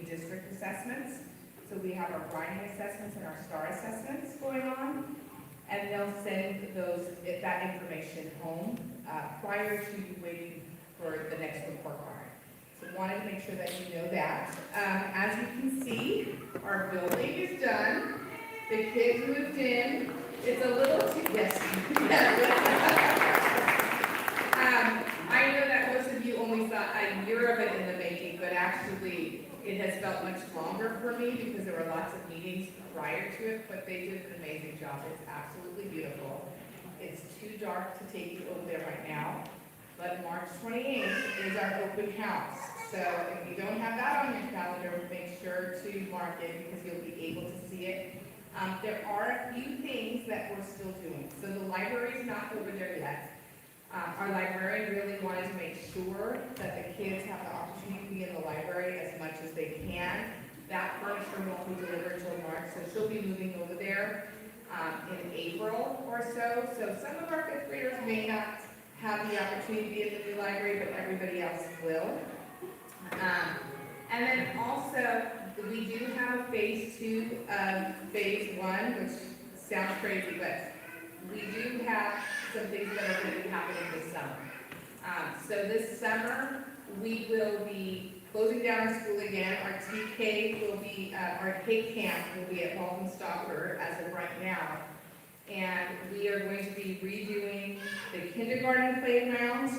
doing district assessments. So we have our writing assessments and our STAR assessments going on, and they'll send that information home prior to you waiting for the next report card. So wanted to make sure that you know that. As you can see, our building is done. The kids moved in. It's a little too, yes. I know that most of you only saw a year of it in the making, but actually it has felt much longer for me because there were lots of meetings prior to it, but they did an amazing job. It's absolutely beautiful. It's too dark to take you over there right now, but March 28th is our open house. So if you don't have that on your calendar, make sure to mark it because you'll be able to see it. There are a few things that we're still doing. So the library is not over there yet. Our librarian really wanted to make sure that the kids have the opportunity to be in the library as much as they can. That furniture won't be delivered until March, so she'll be moving over there in April or so. So some of our fifth graders may not have the opportunity to be in the new library, but everybody else will. And then also, we do have phase 2 of phase 1, which sounds crazy, but we do have some things that are going to be happening this summer. So this summer, we will be closing down our school again. Our TK will be, our K camp will be at Walton Stockford as of right now. And we are going to be redoing the kindergarten playgrounds,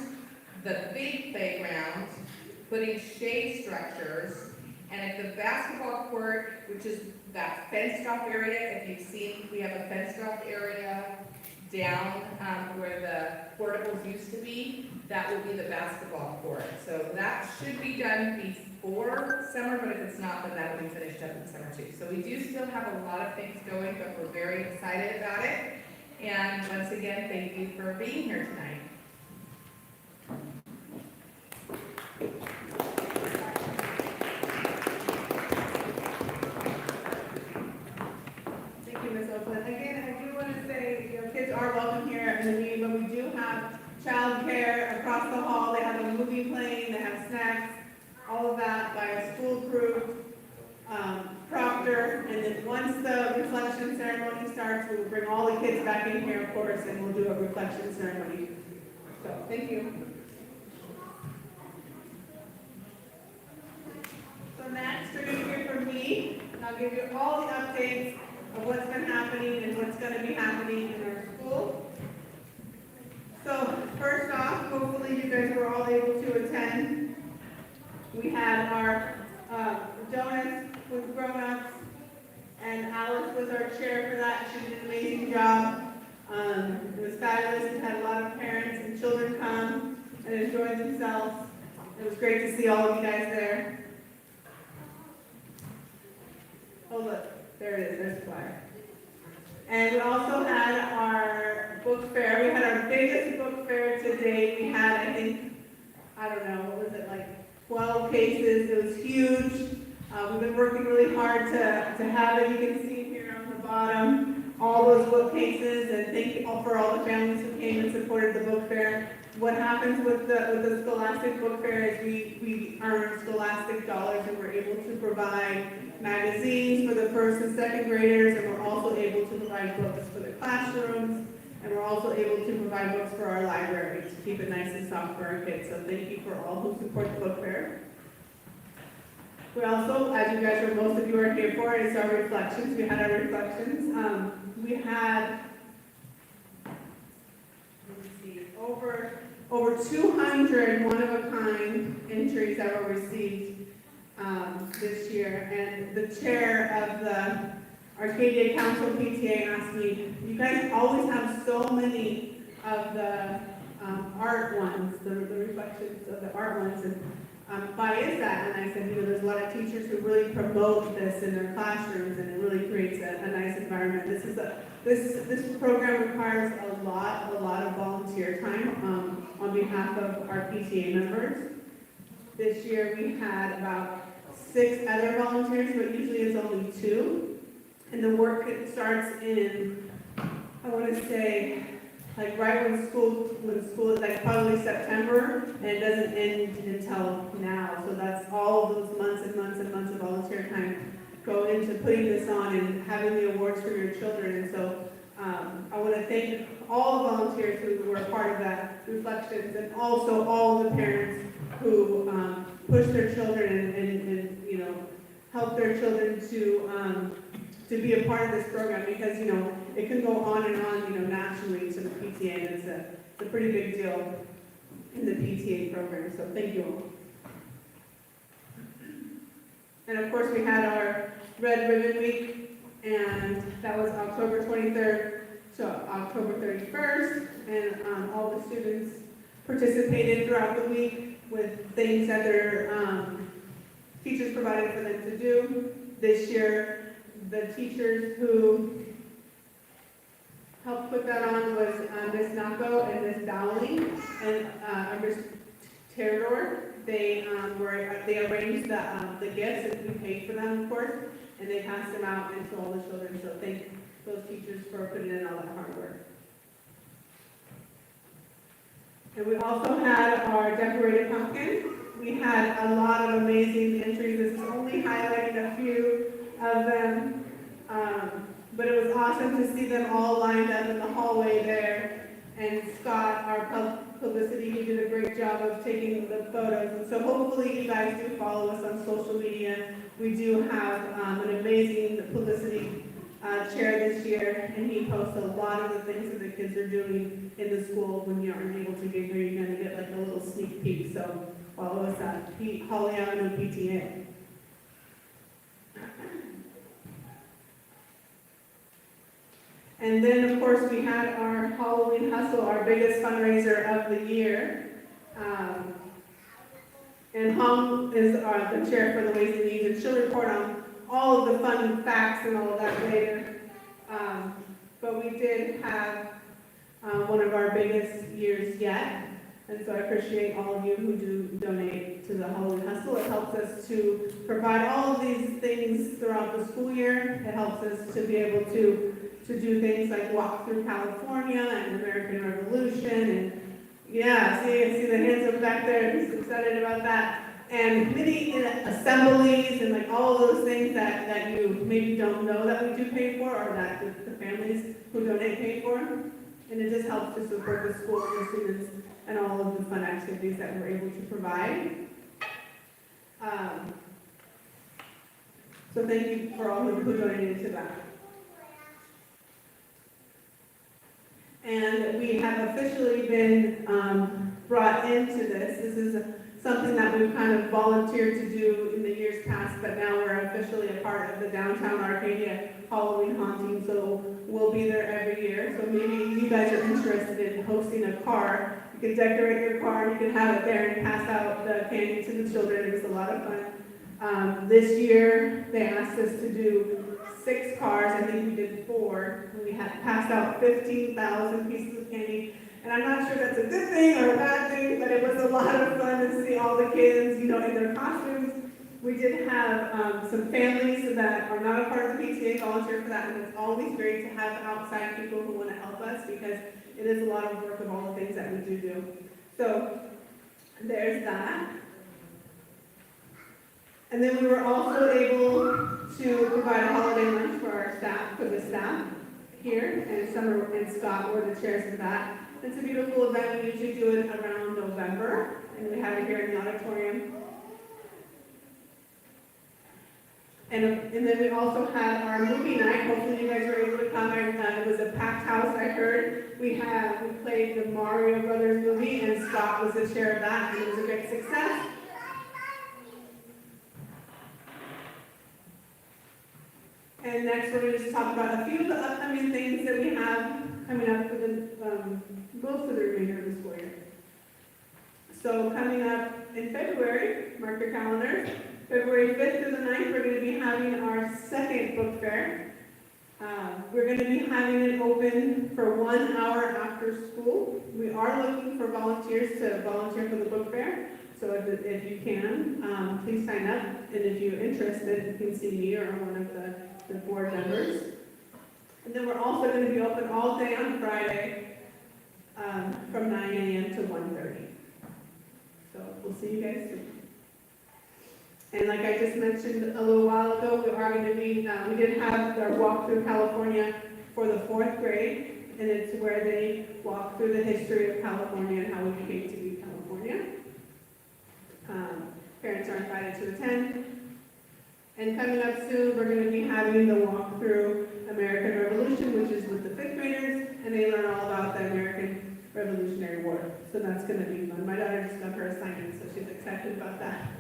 the big playgrounds, putting shade structures, and at the basketball court, which is that fenced off area, if you've seen, we have a fenced off area down where the portables used to be, that will be the basketball court. So that should be done before summer, but if it's not, then that will be finished up in summer too. So we do still have a lot of things going, but we're very excited about it. And once again, thank you for being here tonight. Are welcome here in the meeting, but we do have childcare across the hall. They have a movie playing, they have snacks, all of that by a school crew, proctor, and then once the reflection ceremony starts, we'll bring all the kids back in here, of course, and we'll do a reflection ceremony. So, thank you. So next, you're going to hear from me, and I'll give you all the updates of what's been happening and what's going to be happening in our school. So first off, hopefully you guys were all able to attend. We had our donuts with grown-ups, and Alice was our chair for that. She did an amazing job. It was fabulous. We had a lot of parents and children come and enjoy themselves. It was great to see all of you guys there. Oh look. There it is, there's the flyer. And we also had our book fair. We had our biggest book fair to date. We had, I think, I don't know, what was it, like 12 cases. It was huge. We've been working really hard to have it. You can see here on the bottom all those bookcases, and thank you all for all the families who came and supported the book fair. What happens with the Scholastic Book Fair is we earn Scholastic dollars, and we're able to provide magazines for the first and second graders, and we're also able to provide books for the classrooms, and we're also able to provide books for our library to keep it nice and soft for our kids. So thank you for all who support the book fair. We also, as you guys are, most of you are here for, is our reflections. We had our reflections. We had, let's see, over 200 one-of-a-kind entries that were received this year, and the chair of the Arcadia Council PTA asked me, you guys always have so many of the art ones, the reflections of the art ones, and why is that? And I said, there's a lot of teachers who really promote this in their classrooms, and it really creates a nice environment. This program requires a lot of volunteer time on behalf of our PTA members. This year we had about 6 other volunteers, but usually it's only 2. And the work starts in, I want to say, like right when school is like probably September, and it doesn't end until now. So that's all of those months and months and months of volunteering putting this on and having the awards for your children. And so I want to thank all the volunteers who were part of that reflections, and also all the parents who push their children and you know, help their children to be a part of this program, because you know it can go on and on, you know, nationally to the PTA, and it's a pretty big deal in the PTA program. So thank you all. And of course, we had our Red Ribbon Week, and that was October 23rd to October 31st, and all the students participated throughout the week with things that their teachers provided for them to do. This year, the teachers who helped put that on was Miss Nako and Miss Dowling and Miss Terador. They arranged the gifts, and we paid for them, of course, and they passed them out to all the children. So thank those teachers for putting in all that hard work. And we also had our decorated pumpkin. We had a lot of amazing entries. This is only highlighting a few of them, but it was awesome to see them all lined up in the hallway there. And Scott, our publicity, he did a great job of taking the photos. And so hopefully you guys do follow us on social media. We do have an amazing publicity chair this year, and he posts a lot of the things that the kids are doing in the school. When you aren't able to get here, you're going to get like a little sneak peek. So follow us at Holly Avenue PTA. And then, of course, we had our Halloween Hustle, our biggest fundraiser of the year. And Hong is the chair for the Ways and Means, and she'll report on all of the fun facts and all of that later. But we did have one of our biggest years yet. And so I appreciate all of you who do donate to the Halloween Hustle. It helps us to provide all of these things throughout the school year. It helps us to be able to do things like walk through California and American Revolution. And yeah, see the hands up back there. He's excited about that. And many assemblies and like all of those things that you maybe don't know that we do pay for, or that the families who donate pay for. And it just helps to support the schools and the students and all of the fun activities that we're able to provide. So thank you for all who donated to that. And we have officially been brought into this. This is something that we've kind of volunteered to do in the years past, but now we're officially a part of the Downtown Arcadia Halloween Haunting, so we'll be there every year. So maybe you guys are interested in hosting a car. You can decorate your car, you can have it there and pass out the candy to the children. It was a lot of fun. This year, they asked us to do 6 cars. I think we did 4. We had passed out 15,000 pieces of candy. And I'm not sure that's a good thing or a bad thing, but it was a lot of fun to see all the kids, you know, in their costumes. We did have some families that are not a part of the PTA volunteer for that, and it's always great to have outside people who want to help us, because it is a lot of work of all the things that we do. So there's that. And then we were also able to provide a holiday lunch for our staff, for the staff here, and Summer and Scott were the chairs of that. It's a beautiful event. We usually do it around November, and we have it here in the auditorium. And then we also had our movie night. Hopefully you guys were able to come. It was a packed house, I heard. We played the Mario Brothers movie, and Scott was the chair of that, and it was a great success. And next, we're going to just talk about a few of the upcoming things that we have coming up for the most of the remainder of the school year. So coming up in February, mark your calendars, February 5th through the 9th, we're going to be having our second book fair. We're going to be having it open for 1 hour after school. We are looking for volunteers to volunteer for the book fair. So if you can, please sign up. And if you're interested, you can see me or one of the board members. And then we're also going to be open all day on Friday from 9 a.m. to 1:30. So we'll see you guys soon. And like I just mentioned a little while ago, we are going to be, we did have our walk through California for the 4th grade, and it's where they walk through the history of California and how we came to be California. Parents are invited to attend. And coming up soon, we're going to be having the walk through American Revolution, which is with the 5th graders, and they learn all about the American Revolutionary War. So that's going to be fun. My daughter just got her assignment, so she's excited about that.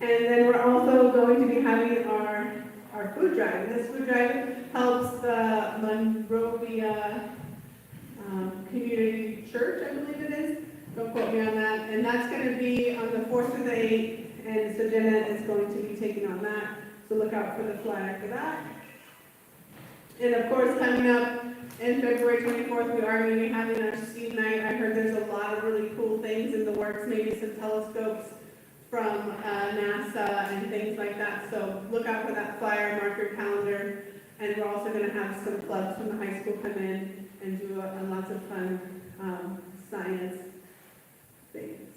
And then we're also going to be having our food drive. This food drive helps the Monrovia Community Church, I believe it is. Don't quote me on that. And that's going to be on the 4th through the 8th, and so Jenna is going to be taking on that. So look out for the flyer for that. And of course, coming up in February 24th, we are going to be having our seed night. I heard there's a lot of really cool things in the works, maybe some telescopes from NASA and things like that. So look out for that flyer, mark your calendar. And we're also going to have some clubs from the high school come in and do lots of fun science things.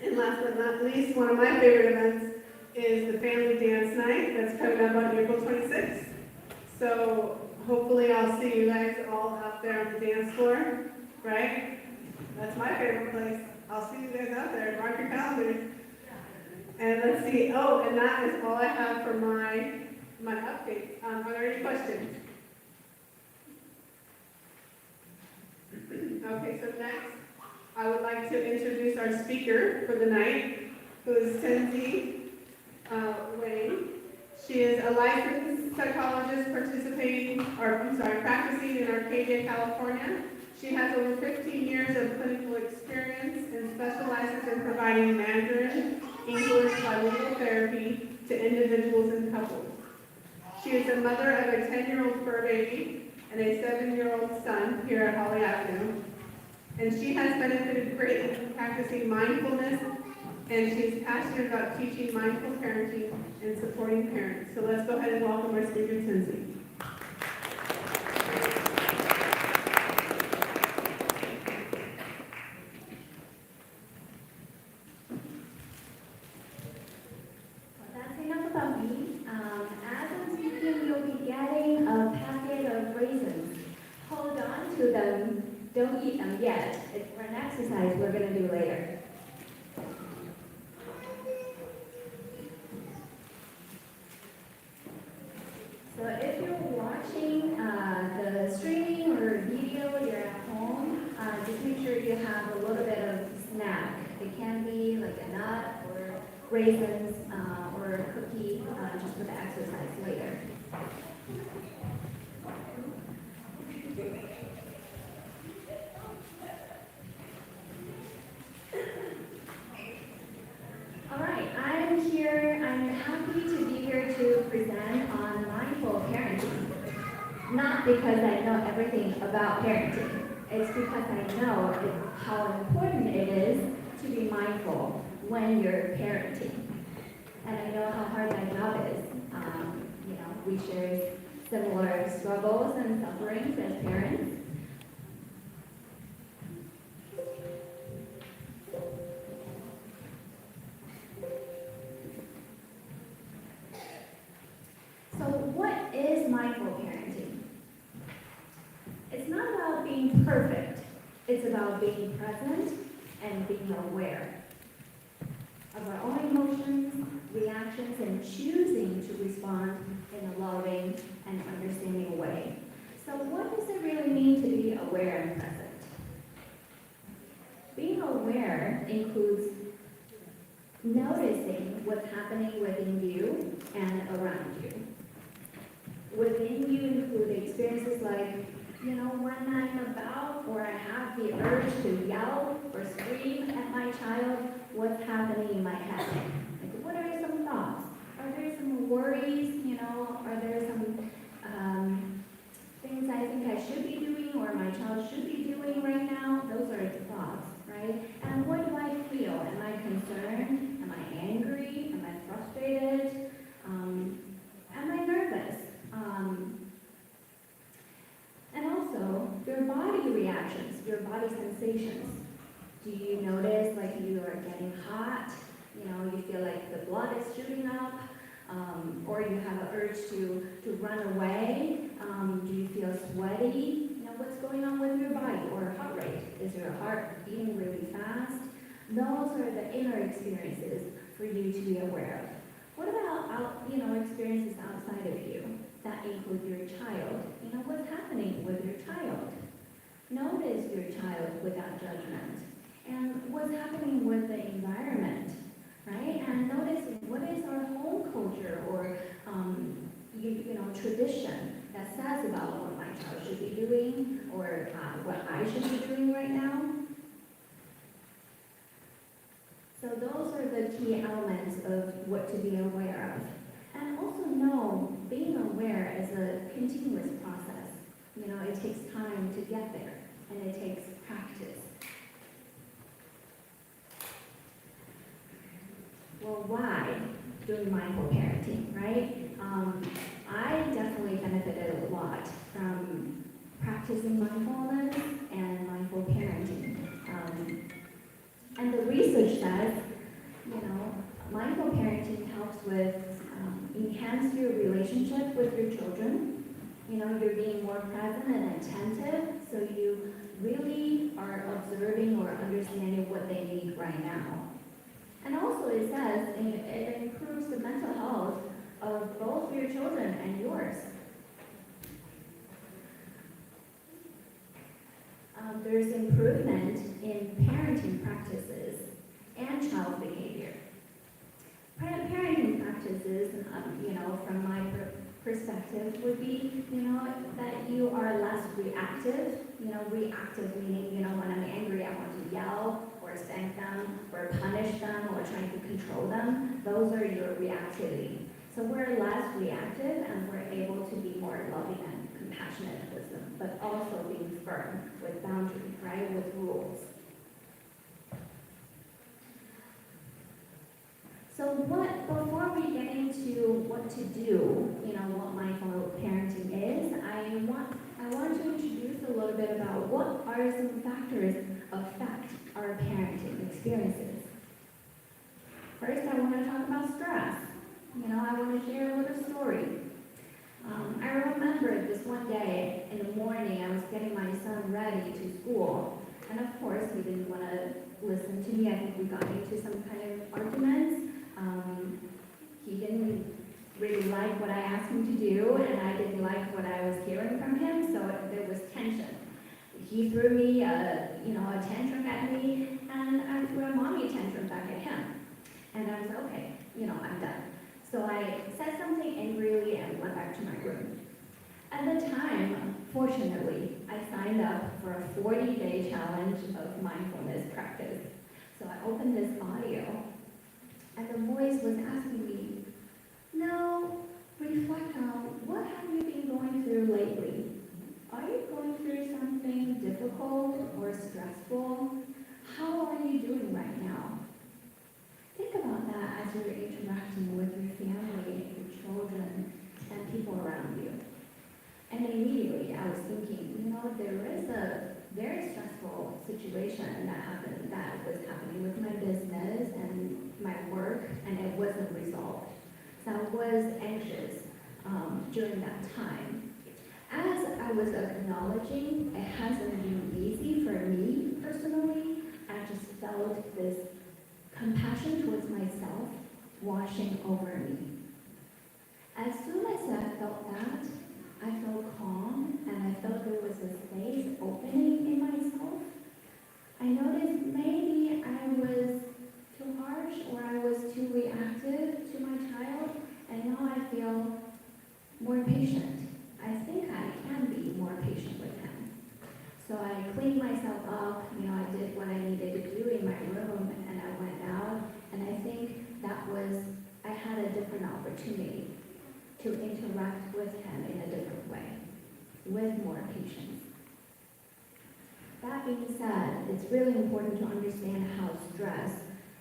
And last but not least, one of my favorite events is the family dance night that's coming up on April 26th. So hopefully I'll see you guys all out there on the dance floor, right? That's my favorite place. I'll see you guys out there. Mark your calendars. And let's see. Oh, and that is all I have for my updates. Are there any questions? Okay, so next, I would like to introduce our speaker for the night, who is Canzi Wang. She is a licensed psychologist practicing in Arcadia, California. She has over 15 years of clinical experience and specializes in providing Mandarin, English, bilingual therapy to individuals and couples. She is the mother of a 10-year-old fur baby and a 7-year-old son here at Holly Avenue. And she has benefited greatly from practicing mindfulness, and she's passionate about teaching mindful parenting and supporting parents. So let's go ahead and welcome our speaker, Canzi. That's enough about me. As I'm speaking, you'll be getting a packet of raisins. Hold on to them. Don't eat them yet. It's for an exercise we're going to do later. So if you're watching the streaming or video, you're at home, just make sure you have a little bit of snack. It can be like a nut or raisins or a cookie just for the exercise later. All right, I'm happy to be here to present on mindful parenting. Not because I know everything about parenting, it's because I know how important it is to be mindful when you're parenting. And I know how hard my job is. We share similar struggles and sufferings as parents. So what is mindful parenting? It's not about being perfect. It's about being present and being aware of our own emotions, reactions, and choosing to respond in a loving and understanding way. So what does it really mean to be aware and present? Being aware includes noticing what's happening within you and around you. Within you include experiences like, when I'm about or I have the urge to yell or scream at my child, what's happening in my head? Like, what are some thoughts? Are there some worries? Are there some things I think I should be doing or my child should be doing right now? Those are the thoughts, right? And what do I feel? Am I concerned? Am I angry? Am I frustrated? Am I nervous? And also, your body reactions, your body sensations. Do you getting hot, you feel like the blood is shooting up, or you have an urge to run away. Do you feel sweaty? What's going on with your body or heart rate? Is your heart beating really fast? Those are the inner experiences for you to be aware of. What about experiences outside of you that include your child? What's happening with your child? Notice your child without judgment. And what's happening with the environment, right? And notice what is our home culture or tradition that says about what my child should be doing or what I should be doing right now. So those are the key elements of what to be aware of. And also know, being aware is a continuous process. It takes time to get there, and it takes practice. Well, why doing mindful parenting, right? I definitely benefited a lot from practicing mindfulness and mindful parenting. And the research says, mindful parenting helps with enhance your relationship with your children. You're being more present and attentive, so you really are observing or understanding what they need right now. And also it says it improves the mental health of both your children and yours. There's improvement in parenting practices and child behavior. Parenting practices, from my perspective, would be, that you are less reactive. Reactive meaning, when I'm angry, I want to yell or spank them or punish them or trying to control them. Those are your reactivity. So we're less reactive and we're able to be more loving and compassionate with them, but also being firm with boundaries, right, with rules. So before we get into what to do, what mindful parenting is, I want to introduce a little bit about what are some factors affect our parenting experiences. First, I want to talk about stress. I want to share a little story. I remember this one day in the morning, I was getting my son ready to school, and of course, he didn't want to listen to me. I think we got into some kind of arguments. He didn't really like what I asked him to do, and I didn't like what I was hearing from him, so there was tension. He threw me a tantrum at me, and I threw a mommy tantrum back at him. And I was okay, I'm done. So I said something angrily and went back to my room. At the time, fortunately, I signed up for a 40-day challenge of mindfulness practice. So I opened this audio, and the voice was asking me, "No, reflect on what have you been going through lately? Are you going through something difficult or stressful? How are you doing right now?" Think about that as you're interacting with your family, your children, and people around you. And immediately I was thinking, there is a very stressful situation that was happening with my business and my work, and it wasn't resolved. So I was anxious during that time. As I was acknowledging it hasn't been easy for me personally, I just felt this compassion towards myself washing over me. As soon as I felt that, I felt calm and I felt there was a space opening in myself. I noticed maybe I was too harsh or I was too reactive to my child, and now I feel more patient. I think I can be more patient with him. So I cleaned myself up, I did what I needed to do in my room, and I went out, and I think I had a different opportunity to interact with him in a different way, with more patience. That being said, it's really important to understand how stress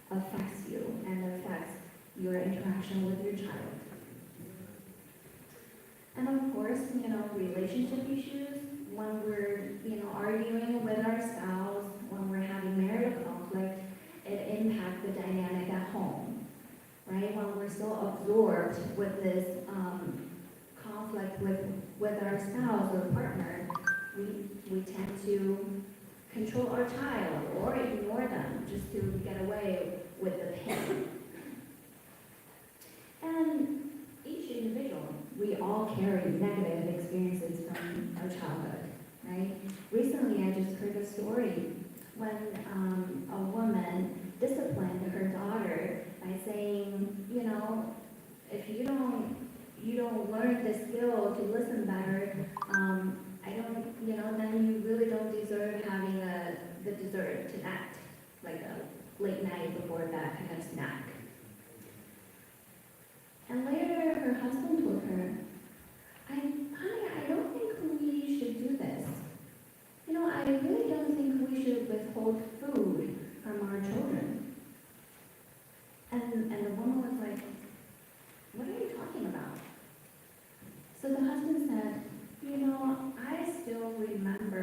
affects you and affects your interaction with your child. And of course, relationship issues, when we're, arguing with our spouse, when we're having marital conflict, it impacts the dynamic at home, right? When we're so absorbed with this conflict with our spouse or partner, we tend to control our child or ignore them just to get away with the pain. And each individual, we all carry negative experiences from our childhood, right? Recently, I just heard a story when a woman disciplined her daughter by saying, you know, if you don't learn the skill to listen better, then you really don't deserve having the dessert tonight, like a late night before that kind of snack. And later, her husband told her, honey, I don't think we should do this. You know, I really don't think we should withhold food from our children. And the woman was like, what are you talking about? So the husband said, you know, I still remember